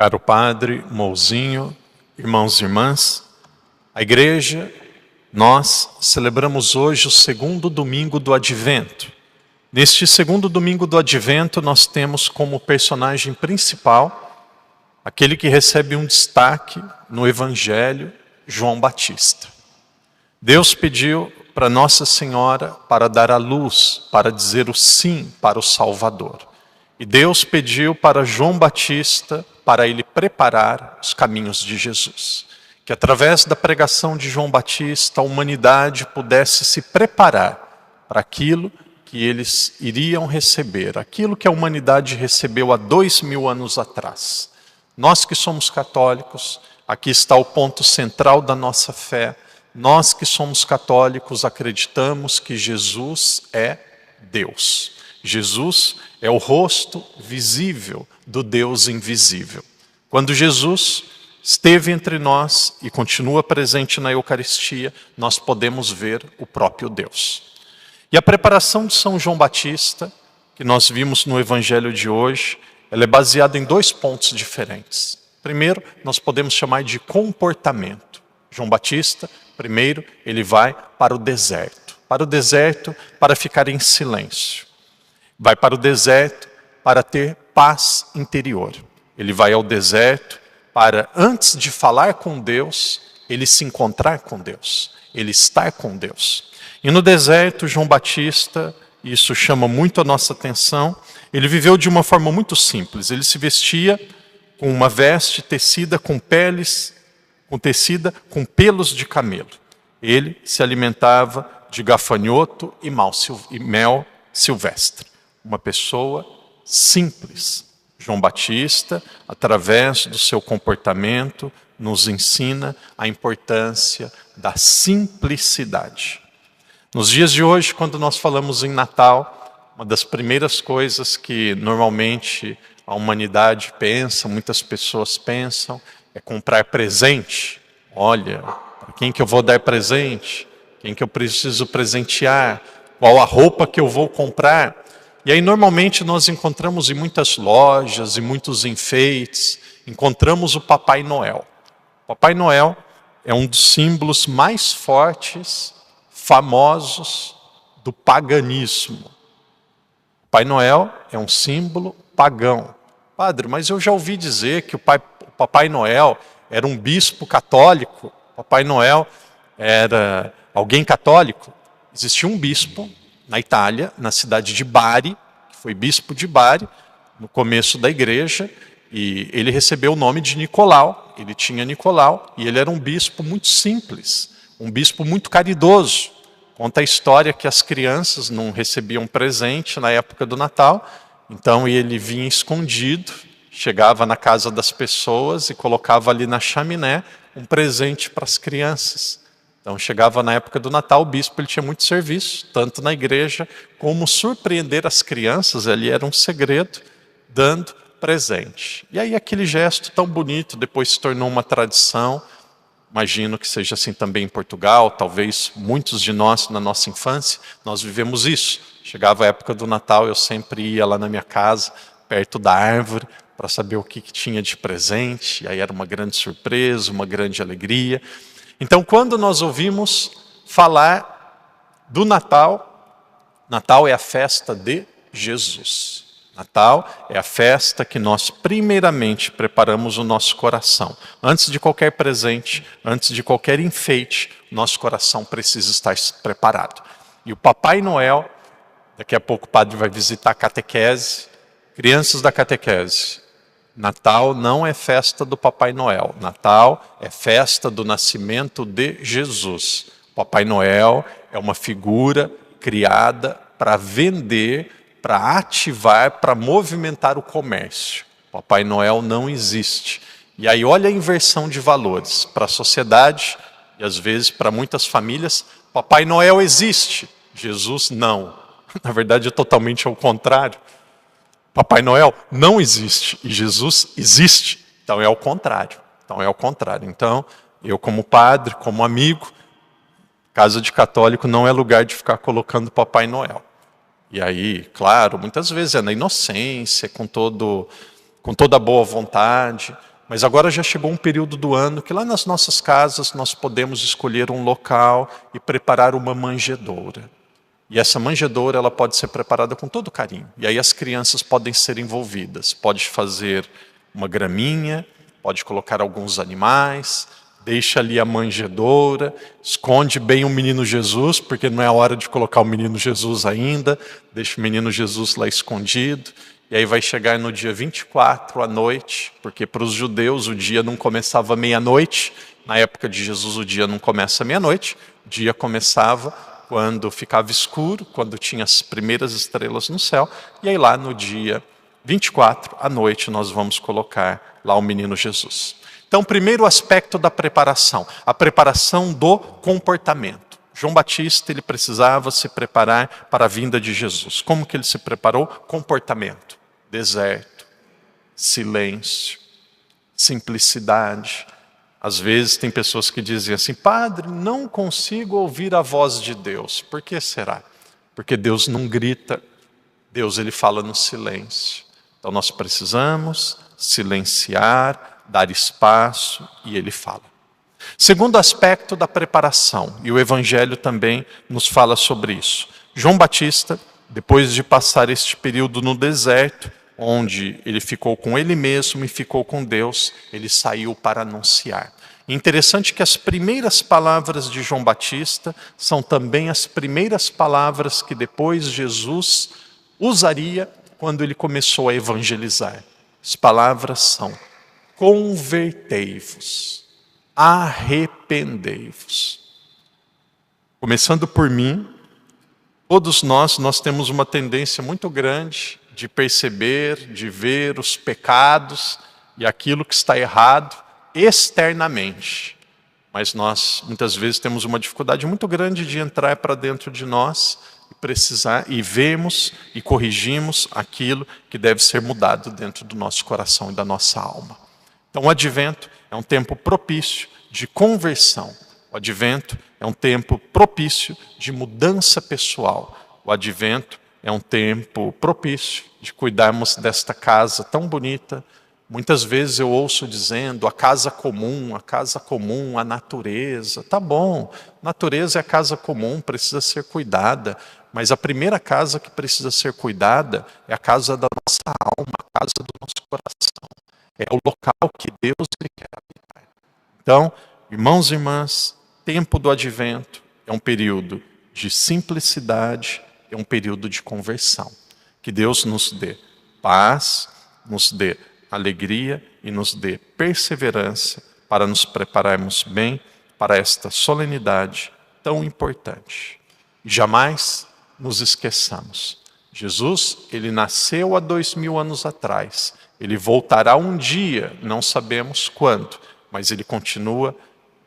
Caro Padre Mouzinho, irmãos e irmãs, a Igreja, nós celebramos hoje o segundo domingo do Advento. Neste segundo domingo do Advento, nós temos como personagem principal aquele que recebe um destaque no Evangelho, João Batista. Deus pediu para Nossa Senhora para dar a luz, para dizer o sim para o Salvador. E Deus pediu para João Batista para ele preparar os caminhos de Jesus. Que através da pregação de João Batista, a humanidade pudesse se preparar para aquilo que eles iriam receber, aquilo que a humanidade recebeu há 2000 anos atrás. Nós que somos católicos, aqui está o ponto central da nossa fé. Nós que somos católicos acreditamos que Jesus é Deus. Jesus é o rosto visível do Deus invisível. Quando Jesus esteve entre nós e continua presente na Eucaristia, nós podemos ver o próprio Deus. E a preparação de São João Batista, que nós vimos no Evangelho de hoje, ela é baseada em 2 pontos diferentes. Primeiro, nós podemos chamar de comportamento. João Batista, primeiro, ele vai para o deserto para ficar em silêncio. Vai para o deserto para ter paz interior. Ele vai ao deserto para, antes de falar com Deus, ele se encontrar com Deus, ele estar com Deus. E no deserto, João Batista, isso chama muito a nossa atenção, ele viveu de uma forma muito simples. Ele se vestia com uma veste tecida com peles, com pelos de camelo. Ele se alimentava de gafanhoto e mel silvestre. Uma pessoa simples. João Batista, através do seu comportamento, nos ensina a importância da simplicidade. Nos dias de hoje, quando nós falamos em Natal, uma das primeiras coisas que normalmente a humanidade pensa, muitas pessoas pensam, é comprar presente. Olha, para quem que eu vou dar presente? Quem que eu preciso presentear? Qual a roupa que eu vou comprar? E aí normalmente nós encontramos em muitas lojas, em muitos enfeites, encontramos o Papai Noel. O Papai Noel é um dos símbolos mais fortes, famosos do paganismo. O Papai Noel é um símbolo pagão. Padre, mas eu já ouvi dizer que o Papai Noel era um bispo católico. O Papai Noel era alguém católico. Existia um bispo na Itália, na cidade de Bari, que foi bispo de Bari, no começo da igreja, e ele recebeu o nome de Nicolau. Ele tinha Nicolau, e ele era um bispo muito simples, um bispo muito caridoso. Conta a história que as crianças não recebiam presente na época do Natal, então ele vinha escondido, chegava na casa das pessoas e colocava ali na chaminé um presente para as crianças. Então chegava na época do Natal, o bispo ele tinha muito serviço, tanto na igreja como surpreender as crianças, ali era um segredo, dando presente. E aí aquele gesto tão bonito depois se tornou uma tradição, imagino que seja assim também em Portugal, talvez muitos de nós na nossa infância, nós vivemos isso. Chegava a época do Natal, eu sempre ia lá na minha casa, perto da árvore, para saber o que tinha de presente, e aí era uma grande surpresa, uma grande alegria. Então, quando nós ouvimos falar do Natal, Natal é a festa de Jesus. Natal é a festa que nós primeiramente preparamos o nosso coração. Antes de qualquer presente, antes de qualquer enfeite, nosso coração precisa estar preparado. E o Papai Noel, daqui a pouco o padre vai visitar a catequese, crianças da catequese. Natal não é festa do Papai Noel. Natal é festa do nascimento de Jesus. Papai Noel é uma figura criada para vender, para ativar, para movimentar o comércio. Papai Noel não existe. E aí olha a inversão de valores. Para a sociedade, e às vezes para muitas famílias, Papai Noel existe, Jesus não. Na verdade é totalmente ao contrário. Papai Noel não existe e Jesus existe. Então é ao contrário. Então, eu como padre, como amigo, casa de católico não é lugar de ficar colocando Papai Noel. E aí, claro, muitas vezes é na inocência, com toda a boa vontade, Mas agora já chegou um período do ano que lá nas nossas casas nós podemos escolher um local e preparar uma manjedoura. E essa manjedoura ela pode ser preparada com todo carinho. E aí as crianças podem ser envolvidas. Pode fazer uma graminha, pode colocar alguns animais, deixa ali a manjedoura, esconde bem o menino Jesus, porque não é a hora de colocar o menino Jesus ainda, deixa o menino Jesus lá escondido. E aí vai chegar no dia 24 à noite, porque para os judeus o dia não começava meia-noite. Na época de Jesus o dia não começa meia-noite, o dia começava quando ficava escuro, quando tinha as primeiras estrelas no céu. E aí lá no dia 24 à noite nós vamos colocar lá o menino Jesus. Então, primeiro aspecto da preparação, a preparação do comportamento. João Batista ele precisava se preparar para a vinda de Jesus. Como que ele se preparou? Comportamento, deserto, silêncio, simplicidade. Às vezes tem pessoas que dizem assim, padre, não consigo ouvir a voz de Deus. Por que será? Porque Deus não grita, Deus ele fala no silêncio. Então nós precisamos silenciar, dar espaço e ele fala. Segundo aspecto da preparação, e o Evangelho também nos fala sobre isso. João Batista, depois de passar este período no deserto, onde ele ficou com ele mesmo e ficou com Deus, ele saiu para anunciar. Interessante que as primeiras palavras de João Batista são também as primeiras palavras que depois Jesus usaria quando ele começou a evangelizar. As palavras são: convertei-vos, arrependei-vos. Começando por mim, todos nós temos uma tendência muito grande de perceber, de ver os pecados e aquilo que está errado externamente. Mas nós, muitas vezes, temos uma dificuldade muito grande de entrar para dentro de nós e precisar, e vemos e corrigimos aquilo que deve ser mudado dentro do nosso coração e da nossa alma. Então, o Advento é um tempo propício de conversão. O Advento é um tempo propício de mudança pessoal. O Advento é um tempo propício de cuidarmos desta casa tão bonita. Muitas vezes eu ouço dizendo a casa comum, a natureza. Tá bom, natureza é a casa comum, precisa ser cuidada. Mas a primeira casa que precisa ser cuidada é a casa da nossa alma, a casa do nosso coração. É o local que Deus quer habitar. Então, irmãos e irmãs, tempo do Advento é um período de simplicidade, é um período de conversão. Que Deus nos dê paz, nos dê alegria e nos dê perseverança para nos prepararmos bem para esta solenidade tão importante. E jamais nos esqueçamos. Jesus, ele nasceu há 2000 anos atrás. Ele voltará um dia, não sabemos quando, mas ele continua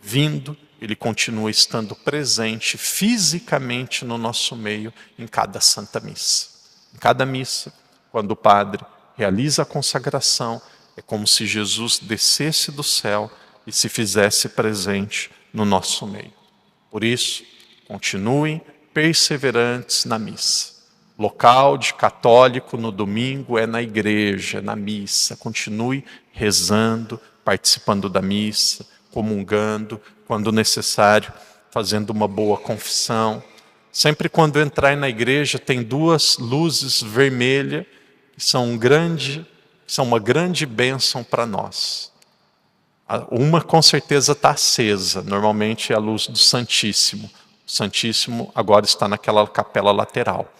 vindo, ele continua estando presente fisicamente no nosso meio em cada Santa Missa. Em cada missa, quando o padre realiza a consagração, é como se Jesus descesse do céu e se fizesse presente no nosso meio. Por isso, continuem perseverantes na missa. Local de católico no domingo é na igreja, na missa. Continue rezando, participando da missa, comungando, quando necessário, fazendo uma boa confissão. Sempre quando entrar na igreja tem duas luzes vermelhas que são uma grande bênção para nós. Uma com certeza está acesa, normalmente é a luz do Santíssimo. O Santíssimo agora está naquela capela lateral.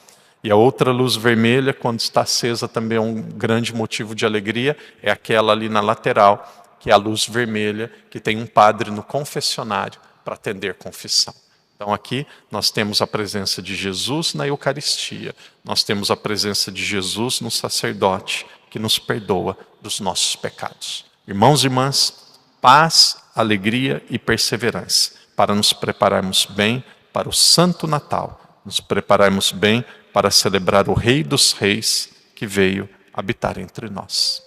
E a outra luz vermelha, quando está acesa, também é um grande motivo de alegria, é aquela ali na lateral, que é a luz vermelha, que tem um padre no confessionário para atender confissão. Então aqui nós temos a presença de Jesus na Eucaristia, nós temos a presença de Jesus no sacerdote, que nos perdoa dos nossos pecados. Irmãos e irmãs, paz, alegria e perseverança, para nos prepararmos bem para o Santo Natal, nos prepararmos bem para celebrar o Rei dos Reis que veio habitar entre nós.